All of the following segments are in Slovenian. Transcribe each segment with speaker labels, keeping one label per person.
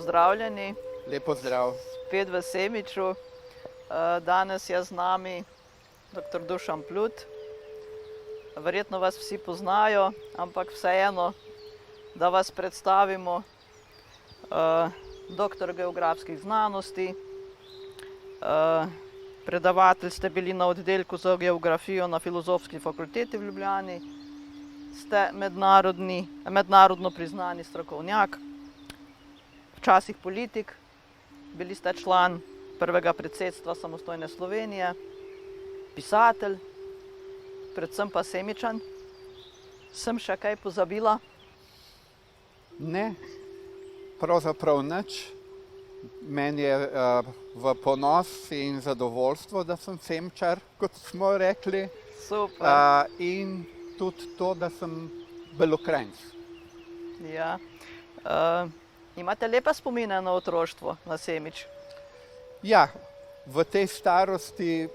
Speaker 1: pozdravljeni.
Speaker 2: Lep pozdrav.
Speaker 1: Spet v Semiču. Danes je z nami dr. Dušan Plut. Verjetno vas vsi poznajo, ampak vseeno, da vas predstavimo. Doktor geografskih znanosti, predavatelj ste bili na oddelku za geografijo na Filozofski fakulteti v Ljubljani, ste mednarodno priznani strokovnjak, včasih politik, bili ste član prvega predsedstva samostojne Slovenije, pisatelj, predvsem pa Semičan. Sem še kaj pozabila?
Speaker 2: Ne, pravzaprav nič. Meni je v ponos in zadovoljstvo, da sem Semičar, kot smo rekli.
Speaker 1: Super.
Speaker 2: In tudi to, da sem Belokranjec.
Speaker 1: Ja. Imate lepe spomine na otroštvo, na Semič?
Speaker 2: Ja, v tej starosti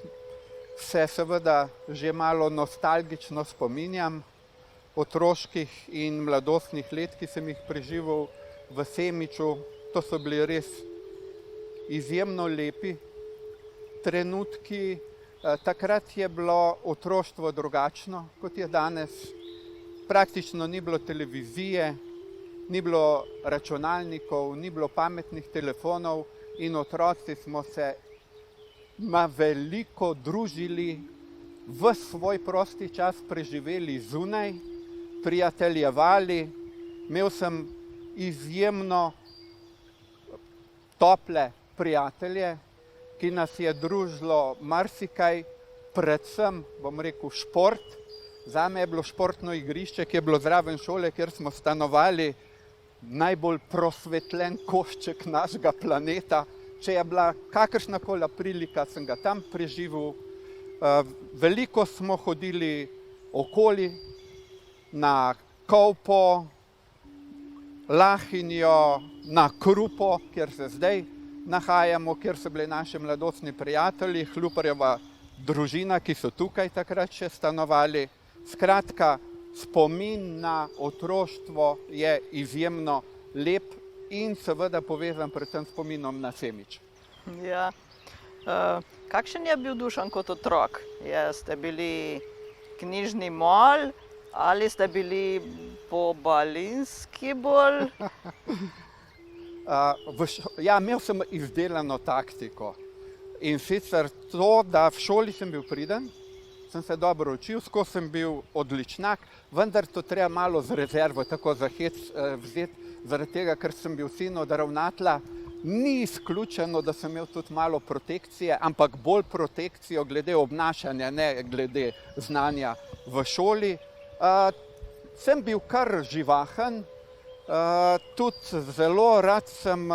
Speaker 2: se seveda že malo nostalgično spominjam otroških in mladostnih let, ki sem jih preživel v Semiču. To so bili res izjemno lepi trenutki. Takrat je bilo otroštvo drugačno, kot je danes. Praktično ni bilo televizije, ni bilo računalnikov, ni bilo pametnih telefonov in otroci smo se na veliko družili, v svoj prosti čas preživeli zunaj, prijateljevali. Imel sem izjemno tople prijatelje, ki nas je družilo marsikaj, predvsem, bom rekel, šport. Zame je bilo športno igrišče, ki je bilo zraven šole, kjer smo stanovali, najbolj prosvetljen košček našega planeta. Če je bila kakršnakoli prilika, sem ga tam preživel. Veliko smo hodili okoli, na Kolpo, Lahinjo, na Krupo, kjer se zdaj nahajamo, kjer so bili naši mladostni prijatelji, Hluparjeva družina, ki so tukaj takrat še stanovali. Skratka, spomin na otroštvo je izjemno lep in seveda povezan predvsem s spominom na Semič.
Speaker 1: Ja. Kakšen je bil Dušan kot otrok? Ste bili knjižni mol ali ste bili pobalinski bolj?
Speaker 2: Ja, imel sem izdelano taktiko. In sicer to, da v šoli sem bil priden, sem se dobro učil, skozi sem bil odličnak, vendar to treba malo z rezervo, tako za hec vzeti, zaradi tega, ker sem bil sin od ravnatelja. Ni izključeno, da sem imel tudi malo protekcije, ampak bolj protekcijo glede obnašanja, ne glede znanja v šoli. Sem bil kar živahen, tudi zelo rad sem,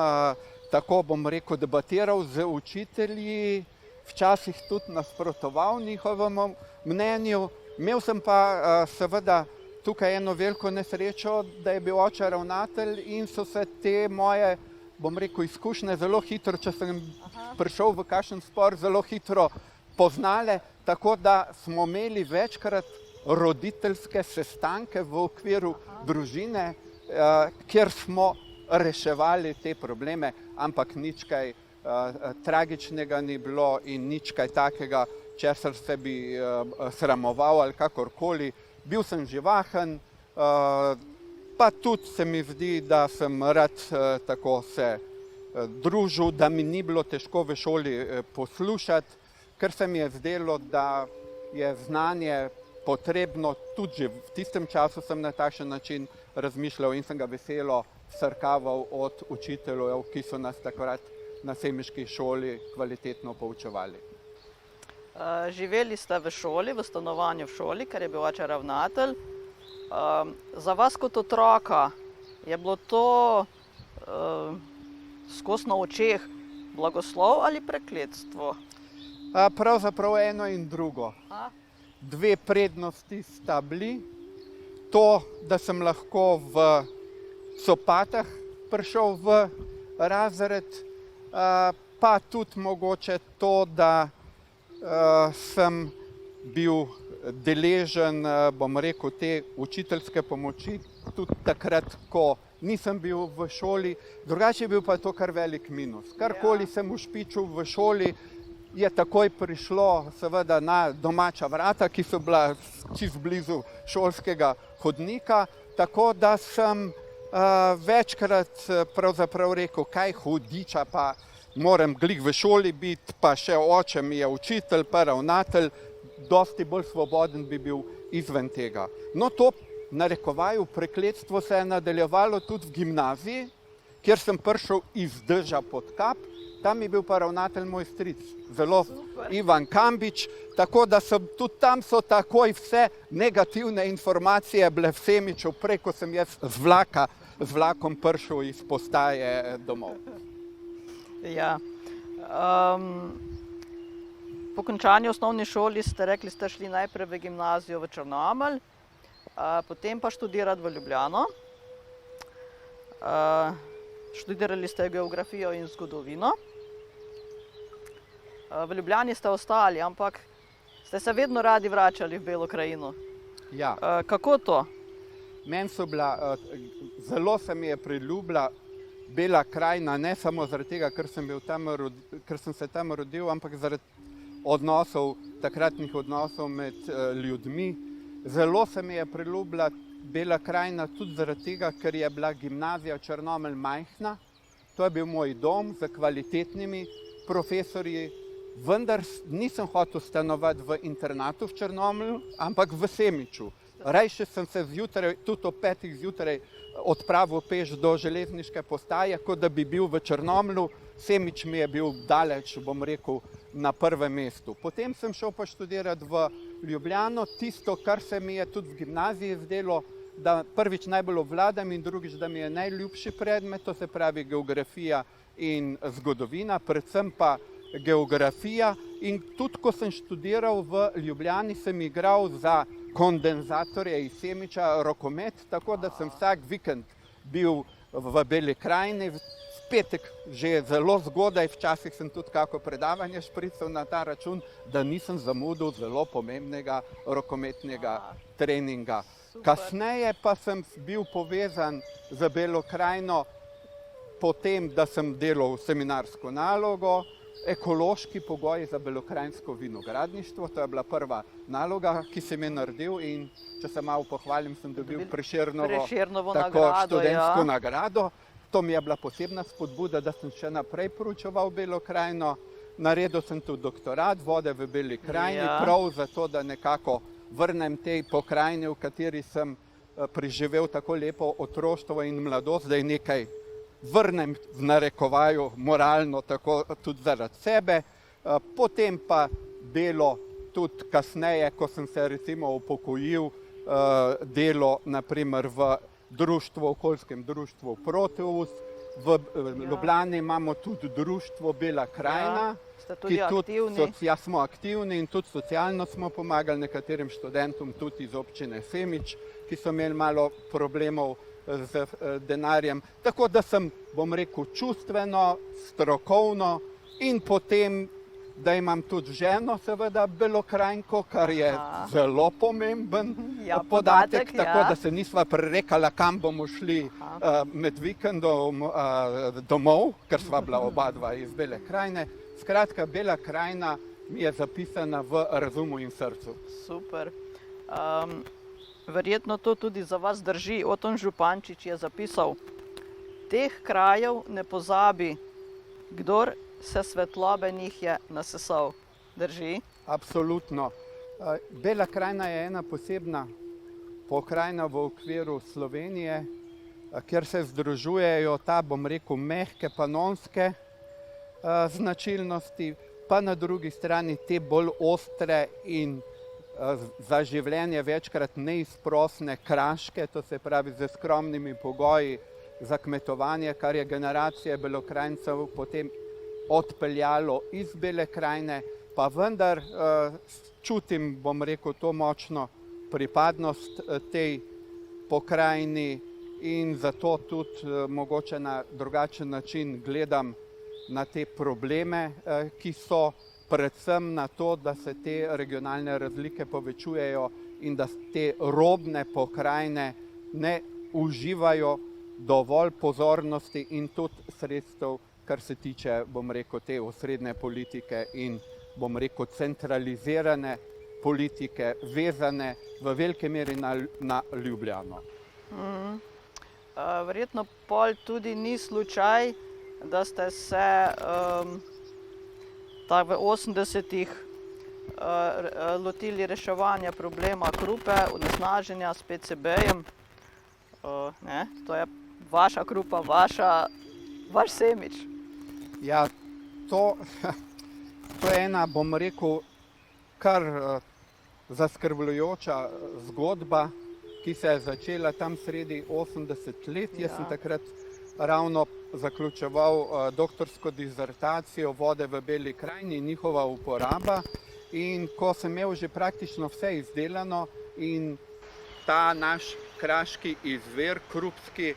Speaker 2: tako bom rekel, debatiral z učitelji, včasih tudi nasprotoval njihovemu mnenju. Imel sem pa seveda tukaj eno veliko nesrečo, da je bil oče ravnatelj in so se te moje, bom rekel, izkušnje zelo hitro, če sem prišel v kakšen spor, zelo hitro poznale, tako da smo imeli večkrat roditeljske sestanke v okviru družine, kjer smo reševali te probleme, ampak nič kaj tragičnega ni bilo in nič kaj takega, česar se bi sramoval ali kakorkoli. Bil sem živahen, pa tudi se mi zdi, da sem rad tako se družil, da mi ni bilo težko v šoli poslušati, ker se mi je zdelo, da je znanje potrebno, tudi že v tistem času sem na takšen način razmišljal in sem ga veselo srkaval od učiteljev, ki so nas takrat na semiški šoli kvalitetno poučevali.
Speaker 1: Živeli ste v šoli, v stanovanju v šoli, ker je bil oče ravnatelj. Za vas kot otroka je bilo to skozi na očeh blagoslov ali prekletstvo?
Speaker 2: Pravzaprav eno in drugo. Dve prednosti sta bili. To, da sem lahko v copatah prišel v razred, pa tudi mogoče to, da sem bil deležen, bom rekel, te učiteljske pomoči, tudi takrat, ko nisem bil v šoli. Drugače je bil pa to kar velik minus. Karkoli sem ušpičil v šoli, je takoj prišlo seveda na domača vrata, ki so bila čisto blizu šolskega hodnika, tako da sem večkrat pravzaprav rekel, kaj hudiča, pa moram glih v šoli biti, pa še oče mi je učitelj, pa ravnatelj, dosti bolj svoboden bi bil izven tega. No, to narekovaju prekletstvo se je nadaljevalo tudi v gimnaziji, kjer sem prišel iz dežja pod kap. Tam je bil pa ravnatelj moj stric, zelo Ivan Kambič, tako da tudi tam so takoj vse negativne informacije bile v Semiču, preko sem jaz z vlakom prišel iz postaje domov.
Speaker 1: Ja. Po končani osnovni šoli ste rekli, ste šli najprej v gimnazijo v Črnomelj, potem pa študirati v Ljubljano. Študirali ste geografijo in zgodovino. V Ljubljani ste ostali, ampak ste se vedno radi vračali v Belo krajino.
Speaker 2: Ja.
Speaker 1: Kako to?
Speaker 2: Meni so bila, zelo se mi je priljubila Bela krajina, ne samo zaradi tega, ker sem se tam rodil, ampak zaradi takratnih odnosov med ljudmi. Zelo se mi je priljubila Bela krajina tudi zaradi tega, ker je bila gimnazija Črnomelj majhna. To je bil moj dom z kvalitetnimi profesorji, vendar nisem hotel stanovati v internatu v Črnomelju, ampak v Semiču. Rajše sem se zjutraj, tudi ob 5. zjutraj, odpravil peš do železniške postaje, kot da bi bil v Črnomlju. Semič mi je bil daleč, bom rekel, na prvem mestu. Potem sem šel pa študirati v Ljubljano. Tisto, kar se mi je tudi v gimnaziji zdelo, da prvič najbolj obvladam in drugič, da mi je najljubši predmet, to se pravi geografija in zgodovina, predvsem pa geografija. In tudi, ko sem študiral v Ljubljani, sem igral za kondenzatorje iz Semiča rokomet, tako da sem vsak vikend bil v Beli krajini, v petek že zelo zgodaj, včasih sem tudi kako predavanje šprical na ta račun, da nisem zamudil zelo pomembnega rokometnega treninga. Kasneje pa sem bil povezan z Belo krajino potem, da sem delal seminarsko nalogo, ekološki pogoji za belokranjsko vinogradništvo. To je bila prva naloga, ki sem je naredil, in če se malo pohvalim, sem dobil Prešernovo študentsko nagrado. To mi je bila posebna spodbuda, da sem še naprej proučeval Belo krajino. Naredil sem tudi doktorat vode v Beli krajini, prav zato, da nekako vrnem tej pokrajini, v kateri sem preživel tako lepo otroštvo in mladost, da je nekaj vrnem v narekovaju moralno, tako tudi zaradi sebe. Potem pa delo tudi kasneje, ko sem se recimo upokojil, delo naprimer v okoljskem društvu Proteus. V Ljubljani imamo tudi društvo Bela krajina,
Speaker 1: ste tudi aktivni.
Speaker 2: Ja, smo aktivni in tudi socialno smo pomagali nekaterim študentom tudi iz občine Semič, ki so imeli malo problemov z denarjem. Tako da sem, bom rekel, čustveno, strokovno in potem, da imam tudi ženo, seveda Belokranjko, kar je zelo pomemben podatek, tako da se nisva prerekala, kam bomo šli med vikendom domov, ker sva bila oba dva iz Bele krajine. Skratka, Bela krajina mi je zapisana v razumu in srcu.
Speaker 1: Super. Verjetno to tudi za vas drži. Oton Župančič je zapisal: teh krajev ne pozabi, kdor se svetlobe njih je nasesal. Drži?
Speaker 2: Absolutno. Bela krajina je ena posebna pokrajina v okviru Slovenije, kjer se združujejo ta, bom rekel, mehke panonske značilnosti, pa na drugi strani te bolj ostre in za življenje večkrat neizprosne kraške, to se pravi z skromnimi pogoji za kmetovanje, kar je generacije Belokranjcev potem odpeljalo iz Bele krajine, pa vendar čutim, bom rekel, to močno pripadnost tej pokrajini in zato tudi mogoče na drugačen način gledam na te probleme, ki so, predvsem na to, da se te regionalne razlike povečujejo in da te robne pokrajine ne uživajo dovolj pozornosti in tudi sredstev, kar se tiče, bom rekel, te osrednje politike in, bom rekel, centralizirane politike, vezane v velike meri na Ljubljano.
Speaker 1: Verjetno pol tudi ni slučaj, da ste se v 80-ih lotili reševanja problema Krupe, onesnaženja s PCB-jem. To je vaša Krupa, vaš Semič.
Speaker 2: Ja, to je ena, bom rekel, kar zaskrbljujoča zgodba, ki se je začela tam sredi 80 let. Jaz sem takrat ravno zaključeval doktorsko dizertacijo Vode v Beli krajini, njihova uporaba. In ko sem imel že praktično vse izdelano in ta naš kraški izvir, krupski,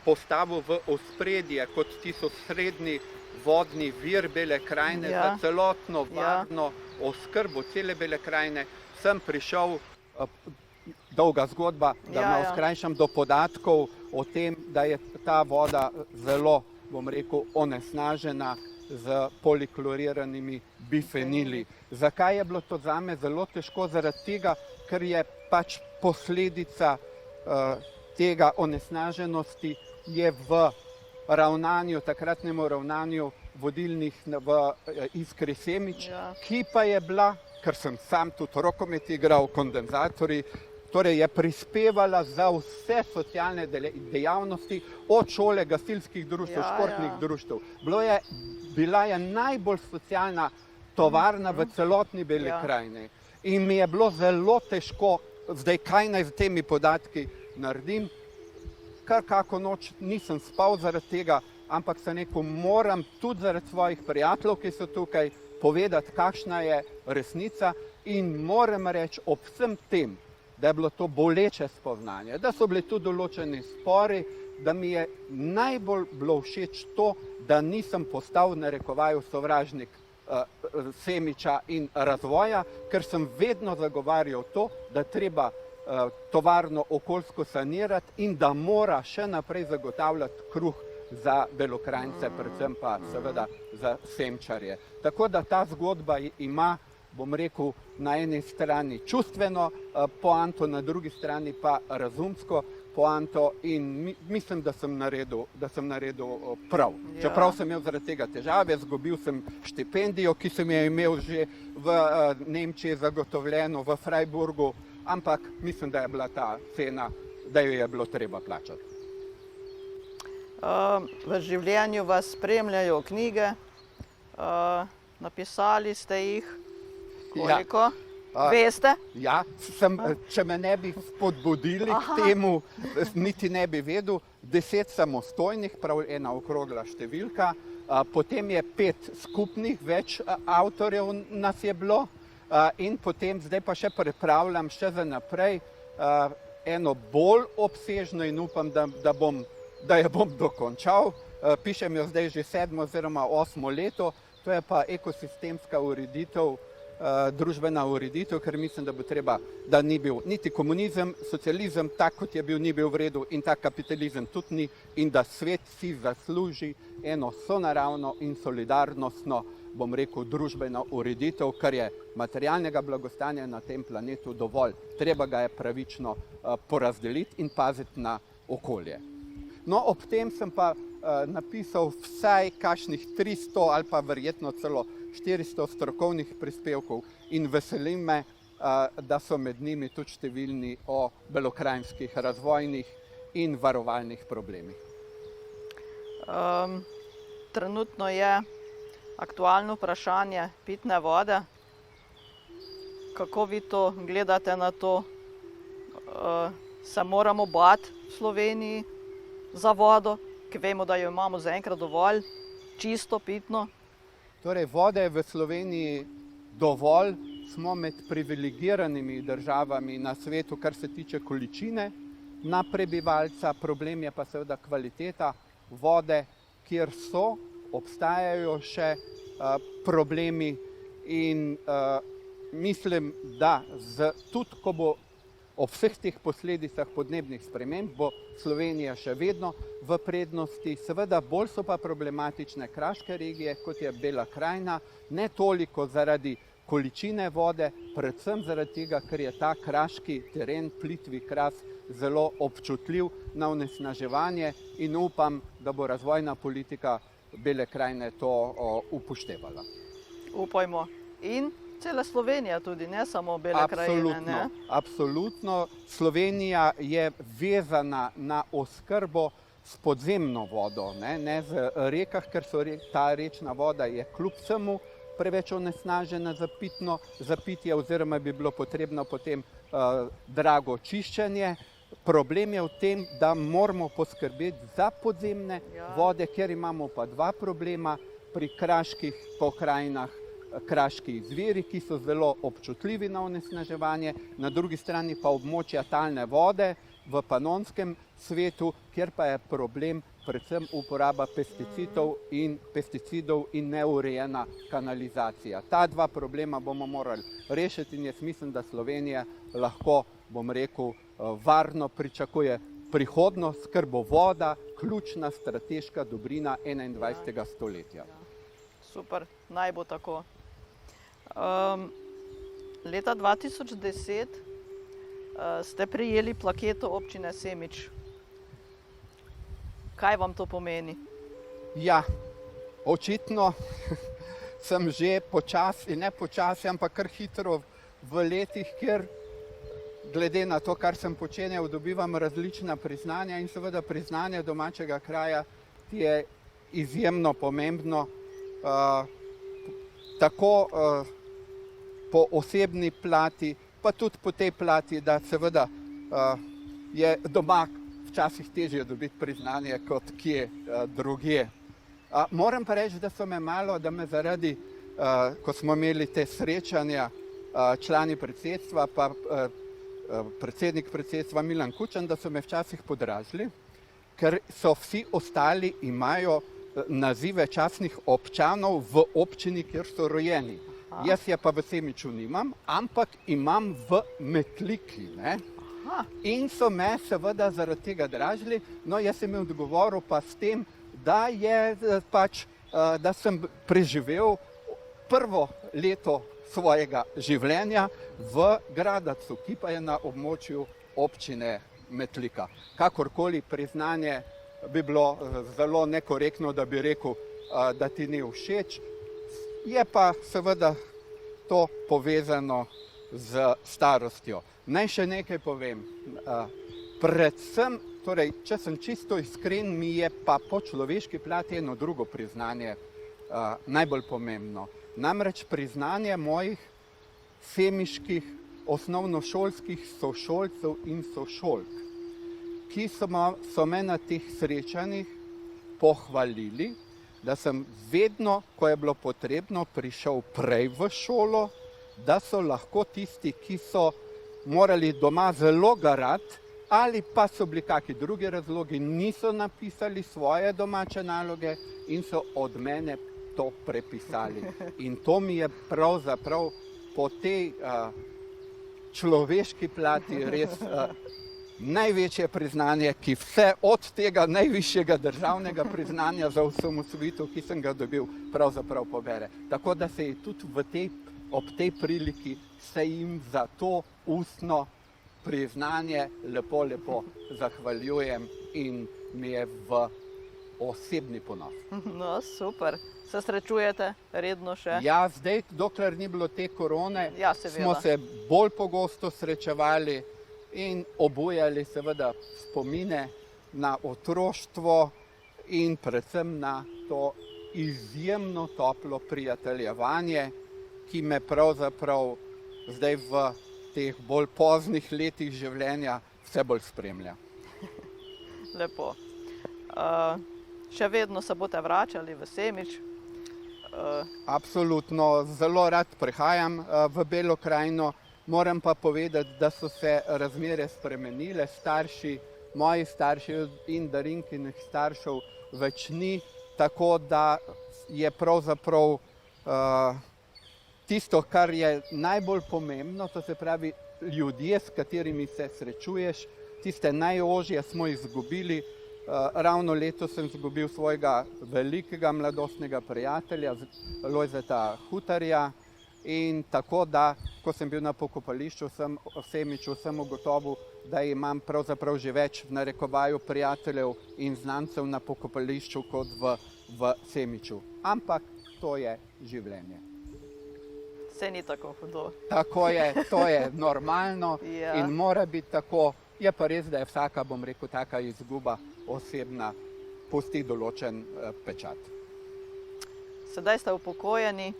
Speaker 2: postavil v ospredje kot tisto srednji vodni vir Bele krajine za celotno varno oskrbo cele Bele krajine, sem prišel, dolga zgodba, da malo skrajšam, do podatkov o tem, da je ta voda zelo, bom rekel, onesnažena z polikloriranimi bifenili. Zakaj je bilo to zame zelo težko? Zaradi tega, ker je pač posledica tega onesnaženosti je v ravnanju, takratnemu ravnanju vodilnih v Iskri Semič, ki pa je bila, ker sem sam tudi rokomet igral, kondenzatorji, torej je prispevala za vse socialne dejavnosti, od šole, gasilskih društev, športnih društev. Bila je najbolj socialna tovarna v celotni Beli krajini. In mi je bilo zelo težko, zdaj kaj naj z temi podatki naredim, kar kako noč nisem spal zaradi tega, ampak sem rekel, moram tudi zaradi svojih prijateljev, ki so tukaj, povedati, kakšna je resnica in moram reči ob vsem tem, da je bilo to boleče spoznanje, da so bili tudi določeni spori, da mi je najbolj bilo všeč to, da nisem postal v narekovaju sovražnik Semiča in razvoja, ker sem vedno zagovarjal to, da treba tovarno okoljsko sanirati in da mora še naprej zagotavljati kruh za Belokranjce, predvsem pa seveda za Semčarje. Tako da ta zgodba ima, bom rekel, na eni strani čustveno poanto, na drugi strani pa razumsko poanto in mislim, da sem naredil prav. Čeprav sem imel zaradi tega težave, izgubil sem štipendijo, ki sem jo imel že v Nemčiji zagotovljeno, v Freiburgu, ampak mislim, da je bila ta cena, da jo je bilo treba plačati.
Speaker 1: V življenju vas spremljajo knjige, napisali ste jih, koliko? Veste?
Speaker 2: Ja, če me ne bi spodbudili k temu, niti ne bi vedel, 10 samostojnih, prav ena okrogla številka, potem je 5 skupnih, več avtorjev nas je bilo in potem zdaj pa še pripravljam še za naprej eno bolj obsežno in upam, da jo bom dokončal. Pišem jo zdaj že 7. oziroma 8. leto, to je pa ekosistemska ureditev, družbena ureditev, ker mislim, da bo treba, da ni bil niti komunizem, socializem, tak kot je bil, ni bil v redu in tak kapitalizem tudi ni in da svet si zasluži eno sonaravno in solidarnostno, bom rekel, družbeno ureditev, kar je materialnega blagostanja na tem planetu dovolj. Treba ga je pravično porazdeliti in paziti na okolje. No, ob tem sem pa napisal vsaj kakšnih 300 ali pa verjetno celo 400 strokovnih prispevkov in veselim me, da so med njimi tudi številni o belokranjskih razvojnih in varovalnih problemih.
Speaker 1: Trenutno je aktualno vprašanje pitne vode. Kako vi to gledate na to? Se moramo bati v Sloveniji za vodo, ki vemo, da jo imamo zaenkrat dovolj, čisto pitno?
Speaker 2: Torej, vode v Sloveniji dovolj, smo med privilegiranimi državami na svetu, kar se tiče količine na prebivalca, problem je pa seveda kvaliteta vode, kjer obstajajo še problemi in mislim, da tudi ko bo ob vseh teh posledicah podnebnih sprememb bo Slovenija še vedno v prednosti. Seveda bolj so pa problematične kraške regije, kot je Bela krajina, ne toliko zaradi količine vode, predvsem zaradi tega, ker je ta kraški teren, plitvi Kras, zelo občutljiv na onesnaževanje in upam, da bo razvojna politika Bele krajine to upoštevala.
Speaker 1: Upajmo. In cela Slovenija tudi, ne samo Bele krajine. Ne?
Speaker 2: Absolutno. Slovenija je vezana na oskrbo s podzemno vodo, ne z rekah, ker ta rečna voda je kljub vsemu preveč onesnažena za pitje oziroma bi bilo potrebno potem drago čiščenje. Problem je v tem, da moramo poskrbeti za podzemne vode, ker imamo pa dva problema pri kraških pokrajinah, kraški zveri, ki so zelo občutljivi na onesnaževanje, na drugi strani pa območja talne vode v panonskem svetu, kjer pa je problem predvsem uporaba pesticidov in neurejena kanalizacija. Ta dva problema bomo morali rešiti in jaz mislim, da Slovenija lahko, bom rekel, varno pričakuje prihodnost, ker bo voda ključna strateška dobrina 21. stoletja.
Speaker 1: Super, naj bo tako. Leta 2010 ste prejeli plaketo občine Semič. Kaj vam to pomeni?
Speaker 2: Ja, očitno sem že počasi, ne počasi, ampak kar hitro v letih, kjer glede na to, kar sem počenjal, dobivam različna priznanja in seveda priznanje domačega kraja ti je izjemno pomembno, tako po osebni plati, pa tudi po tej plati, da seveda je doma včasih težje dobiti priznanje kot kje drugje. Moram pa reči, da me zaradi, ko smo imeli te srečanja člani predsedstva, pa predsednik predsedstva Milan Kučan, da so me včasih podražili, ker so vsi ostali imajo nazive častnih občanov v občini, kjer so rojeni. Jaz je pa v Semiču nimam, ampak imam v Metliki, ne? In so me seveda zaradi tega dražili, no jaz sem jim odgovoril pa s tem, da da sem preživel prvo leto svojega življenja v Gradacu, ki pa je na območju občine Metlika. Kakorkoli priznanje bi bilo zelo nekorektno, da bi rekel, da ti ni všeč, je pa seveda to povezano z starostjo. Naj še nekaj povem. Predvsem, torej, če sem čisto iskren, mi je pa po človeški plati eno drugo priznanje najbolj pomembno. Namreč priznanje mojih semiških osnovnošolskih sošolcev in sošolk, ki so me na teh srečanjih pohvalili, da sem vedno, ko je bilo potrebno, prišel prej v šolo, da so lahko tisti, ki so morali doma zelo garati, ali pa so bili kakšni drugi razlogi, niso napisali svoje domače naloge in so od mene to prepisali. In to mi je pravzaprav po tej človeški plati res največje priznanje, ki vse od tega najvišjega državnega priznanja za osamosvojitev, ki sem ga dobil, pravzaprav pobere. Tako da se je tudi ob tej priliki se jim za to ustno priznanje lepo zahvaljujem in mi je v osebni ponos.
Speaker 1: No, super. Se srečujete redno še?
Speaker 2: Ja, zdaj, dokler ni bilo te korone, smo se bolj pogosto srečevali in obujali seveda spomine na otroštvo in predvsem na to izjemno toplo prijateljevanje, ki me pravzaprav zdaj v teh bolj poznih letih življenja vse bolj spremlja.
Speaker 1: Lepo. Še vedno se boste vračali v Semič?
Speaker 2: Absolutno, zelo rad prihajam v Belo krajino. Moram pa povedati, da so se razmere spremenile. Moji starši in Darinkinih staršev več ni, tako da je pravzaprav tisto, kar je najbolj pomembno, to se pravi ljudje, s katerimi se srečuješ, tiste najožje smo izgubili. Ravno letos sem izgubil svojega velikega mladostnega prijatelja, Lojzeta Hutarja, in tako da, ko sem bil na pokopališču v Semiču, sem ugotovil, da imam pravzaprav že več v narekovaju prijateljev in znancev na pokopališču kot v Semiču. Ampak to je življenje.
Speaker 1: Saj ni tako hudo.
Speaker 2: Tako je, to je normalno
Speaker 1: Ja.
Speaker 2: in mora biti tako. Je pa res, da je vsaka, bom rekel, taka izguba osebna, pusti določen pečat.
Speaker 1: Sedaj ste upokojeni,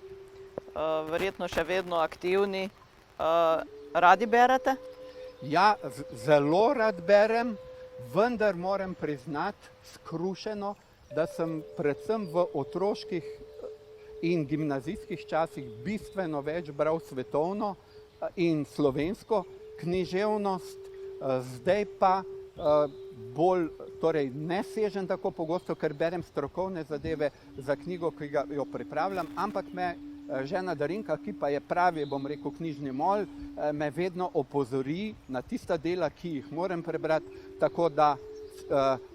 Speaker 1: verjetno še vedno aktivni. Radi berete?
Speaker 2: Ja, zelo rad berem, vendar moram priznati skrušeno, da sem predvsem v otroških in gimnazijskih časih bistveno več bral svetovno in slovensko književnost, zdaj pa bolj, torej ne sežem tako pogosto, ker berem strokovne zadeve za knjigo, ki jo pripravljam, ampak me žena Darinka, ki pa je pravi, bom rekel, knjižni mol, me vedno opozori na tista dela, ki jih moram prebrati, tako da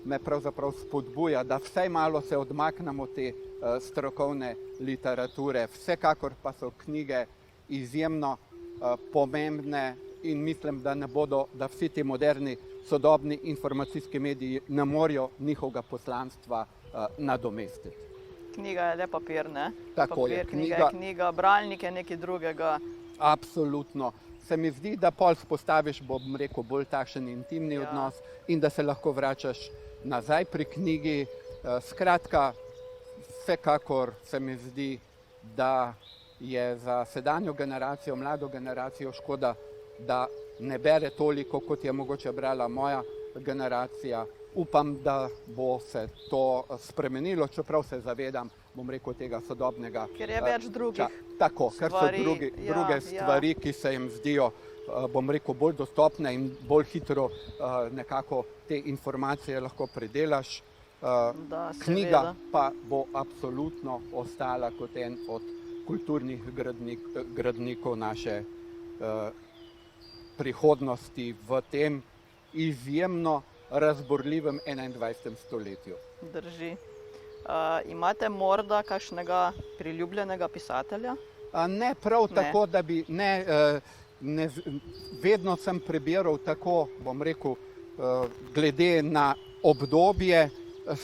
Speaker 2: me pravzaprav spodbuja, da vsaj malo se odmaknemo te strokovne literature. Vsekakor pa so knjige izjemno pomembne in mislim, da ne bodo, da vsi ti moderni sodobni informacijski mediji ne morejo njihovega poslanstva nadomestiti.
Speaker 1: Knjiga je le papir, ne?
Speaker 2: Tako
Speaker 1: papir,
Speaker 2: je,
Speaker 1: knjiga, bralnik je nekaj drugega.
Speaker 2: Absolutno. Se mi zdi, da pol spostaviš, bom rekel, bolj takšen intimni odnos in da se lahko vračaš nazaj pri knjigi. Skratka, vsekakor se mi zdi, da je za sedanjo generacijo, mlado generacijo škoda, da ne bere toliko, kot je mogoče brala moja generacija. Upam, da bo se to spremenilo, čeprav se zavedam, bom rekel, tega sodobnega.
Speaker 1: Ker je več drugih
Speaker 2: Tako, ker so druge stvari, ki se jim zdijo, bom rekel, bolj dostopne in bolj hitro nekako te informacije lahko predelaš. Knjiga pa bo absolutno ostala kot en od kulturnih gradnikov naše prihodnosti v tem izjemno razborljivem 21. stoletju.
Speaker 1: Drži. Imate morda kakšnega priljubljenega pisatelja?
Speaker 2: Ne prav tako, da bi vedno sem prebiral tako, bom rekel, glede na obdobje.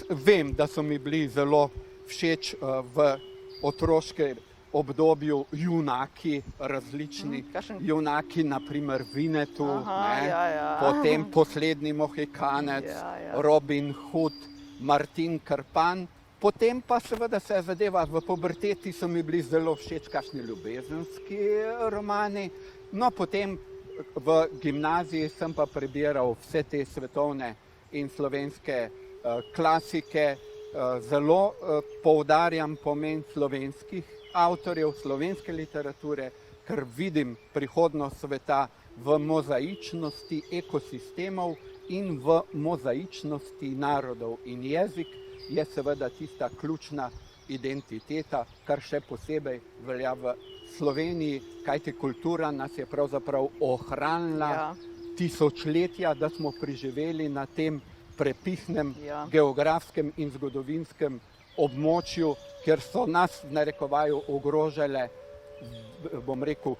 Speaker 2: Vem, da so mi bili zelo všeč v otroškem obdobju junaki, različni junaki, naprimer Winnetou, potem Poslednji Mohikanec, Robin Hood, Martin Krpan. Potem pa seveda se zadeva v puberteti, so mi bili zelo všeč kakšni ljubezenski romani. No, potem v gimnaziji sem pa prebiral vse te svetovne in slovenske klasike. Zelo poudarjam pomen slovenskih avtorjev, slovenske literature, ker vidim prihodnost sveta v mozaičnosti ekosistemov in v mozaičnosti narodov. In jezik je seveda tista ključna identiteta, kar še posebej velja v Sloveniji, kajti kultura nas je pravzaprav ohranila tisočletja, da smo preživeli na tem prepisnem geografskem in zgodovinskem območju, kjer so nas v narekovaju ogrožale, bom rekel,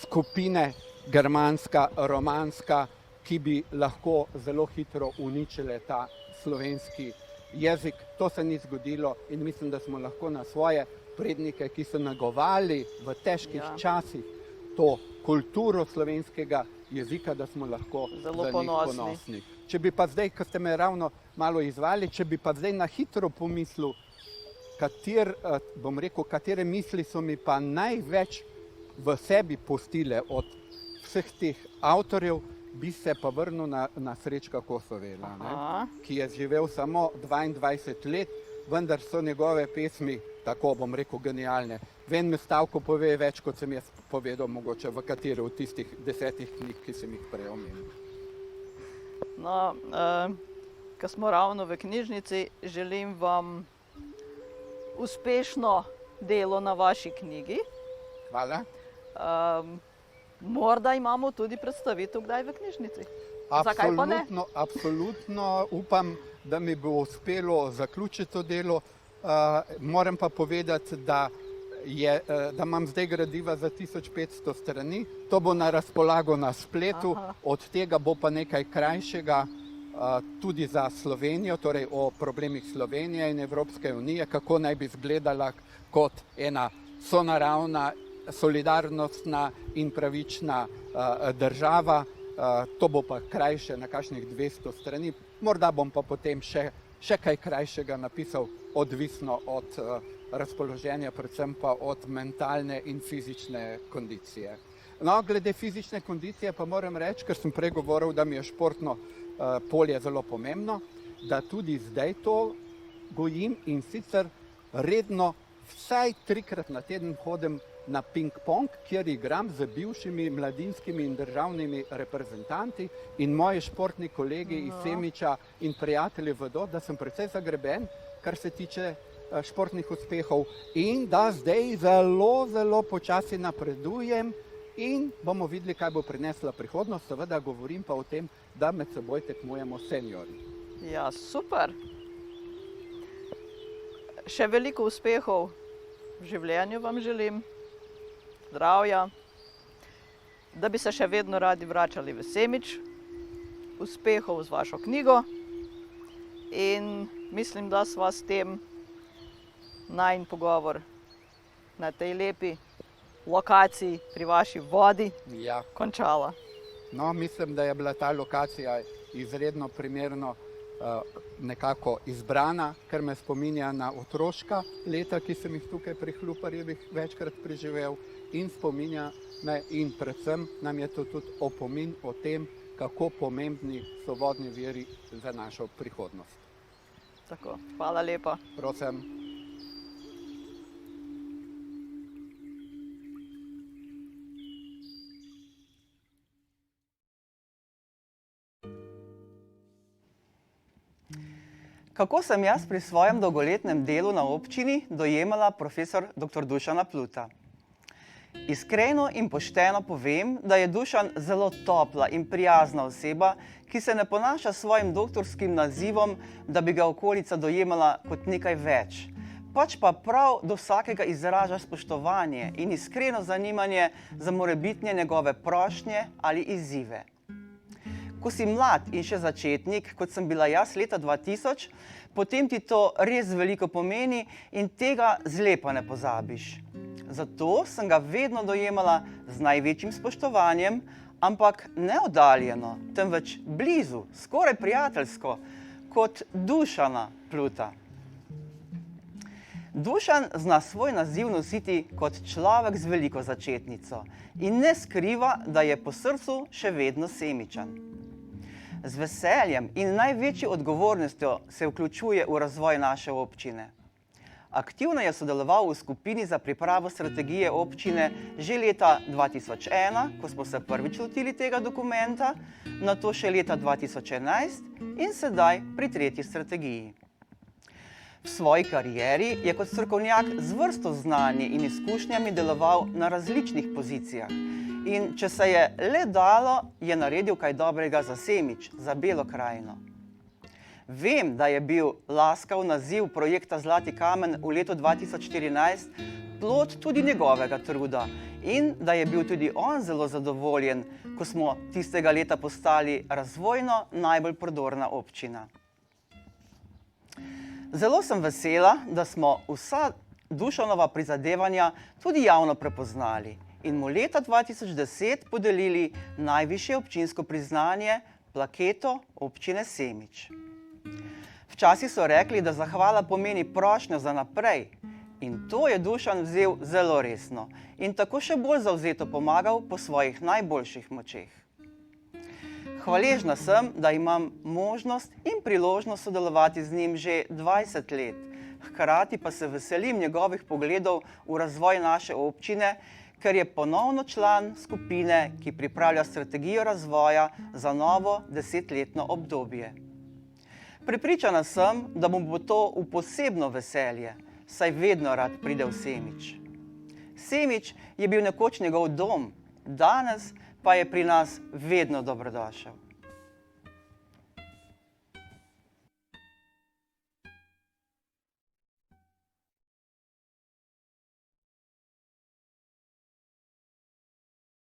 Speaker 2: skupine germanska, romanska, ki bi lahko zelo hitro uničile ta slovenski jezik. To se ni zgodilo in mislim, da smo lahko na svoje prednike, ki so negovali v težkih časih to kulturo slovenskega jezika, da smo lahko
Speaker 1: zelo ponosni.
Speaker 2: Če bi pa zdaj, ko ste me ravno malo izvali, če bi pa zdaj na hitro pomislil, katere misli so mi pa največ v sebi pustile od vseh teh avtorjev, bi se pa vrnil na Srečka Kosovela, ki je živel samo 22 let, vendar so njegove pesmi tako, bom rekel, genialne. V enem stavku pove več, kot sem jaz povedal, mogoče v kateri od tistih 10 knjig, ki sem jih prej omenil.
Speaker 1: No, ko smo ravno v knjižnici, želim vam uspešno delo na vaši knjigi.
Speaker 2: Hvala.
Speaker 1: Morda imamo tudi predstavitev kdaj v knjižnici. Zakaj pa ne?
Speaker 2: Absolutno upam, da mi bo uspelo zaključiti to delo. Moram pa povedati, da imam zdaj gradiva za 1500 strani. To bo na razpolago na spletu, od tega bo pa nekaj krajšega tudi za Slovenijo, torej o problemih Slovenije in Evropske unije, kako naj bi izgledala kot ena sonaravna, solidarnostna in pravična država. To bo pa krajše na kakšnih 200 strani. Morda bom pa potem še kaj krajšega napisal, odvisno od razpoloženja, predvsem pa od mentalne in fizične kondicije. No, glede fizične kondicije pa moram reči, ker sem prej govoril, da mi je športno polje zelo pomembno, da tudi zdaj to gojim in sicer redno vsaj 3-krat na teden hodim na ping-pong, kjer igram z bivšimi mladinskimi in državnimi reprezentanti in moji športni kolegi iz Semiča in prijatelji vedo, da sem precej zagreben, kar se tiče športnih uspehov in da zdaj zelo počasi napredujem in bomo videli, kaj bo prinesla prihodnost. Seveda govorim pa o tem, da med seboj tekmujemo seniorji.
Speaker 1: Ja, super. Še veliko uspehov v življenju vam želim, zdravja, da bi se še vedno radi vračali v Semič, uspehov z vašo knjigo in mislim, da sva s tem najin pogovor na tej lepi lokaciji pri vaši vodi končala.
Speaker 2: No, mislim, da je bila ta lokacija izredno primerno nekako izbrana, ker me spominja na otroška leta, ki sem jih tukaj pri Hluparjevih večkrat preživel in spominja me in predvsem nam je to tudi opomin o tem, kako pomembni so vodni viri za našo prihodnost.
Speaker 1: Tako, hvala lepa.
Speaker 2: Prosim.
Speaker 3: Kako sem jaz pri svojem dolgoletnem delu na občini dojemala profesor dr. Dušana Pluta? Iskreno in pošteno povem, da je Dušan zelo topla in prijazna oseba, ki se ne ponaša s svojim doktorskim nazivom, da bi ga okolica dojemala kot nekaj več. Pač pa prav do vsakega izraža spoštovanje in iskreno zanimanje za morebitne njegove prošnje ali izzive. Ko si mlad in še začetnik, kot sem bila jaz leta 2000, potem ti to res veliko pomeni in tega zlepa ne pozabiš. Zato sem ga vedno dojemala z največjim spoštovanjem, ampak ne oddaljeno, temveč blizu, skoraj prijateljsko, kot Dušana Pluta. Dušan zna svoj naziv nositi kot človek z veliko začetnico in ne skriva, da je po srcu še vedno Semičan. Z veseljem in največjo odgovornostjo se vključuje v razvoj naše občine. Aktivno je sodeloval v skupini za pripravo strategije občine že leta 2001, ko smo se prvič lotili tega dokumenta, nato še leta 2011 in sedaj pri tretji strategiji. V svoji karieri je kot strokovnjak z vrsto znanji in izkušnjami deloval na različnih pozicijah. In če se je le dalo, je naredil kaj dobrega za Semič, za Belo krajino. Vem, da je bil laskav naziv projekta Zlati kamen v letu 2014 plod tudi njegovega truda in da je bil tudi on zelo zadovoljen, ko smo tistega leta postali razvojno najbolj prodorna občina. Zelo sem vesela, da smo vsa Dušanova prizadevanja tudi javno prepoznali in mu leta 2010 podelili najvišje občinsko priznanje, plaketo občine Semič. Včasih so rekli, da zahvala pomeni prošnjo za naprej in to je Dušan vzel zelo resno in tako še bolj zavzeto pomagal po svojih najboljših močeh. Hvaležna sem, da imam možnost in priložnost sodelovati z njim že 20 let, hkrati pa se veselim njegovih pogledov v razvoj naše občine, ker je ponovno član skupine, ki pripravlja strategijo razvoja za novo 10-letno obdobje. Prepričana sem, da mu bo to v posebno veselje, saj vedno rad pride v Semič. Semič je bil nekoč njegov dom danes pa je pri nas vedno dobrodošel.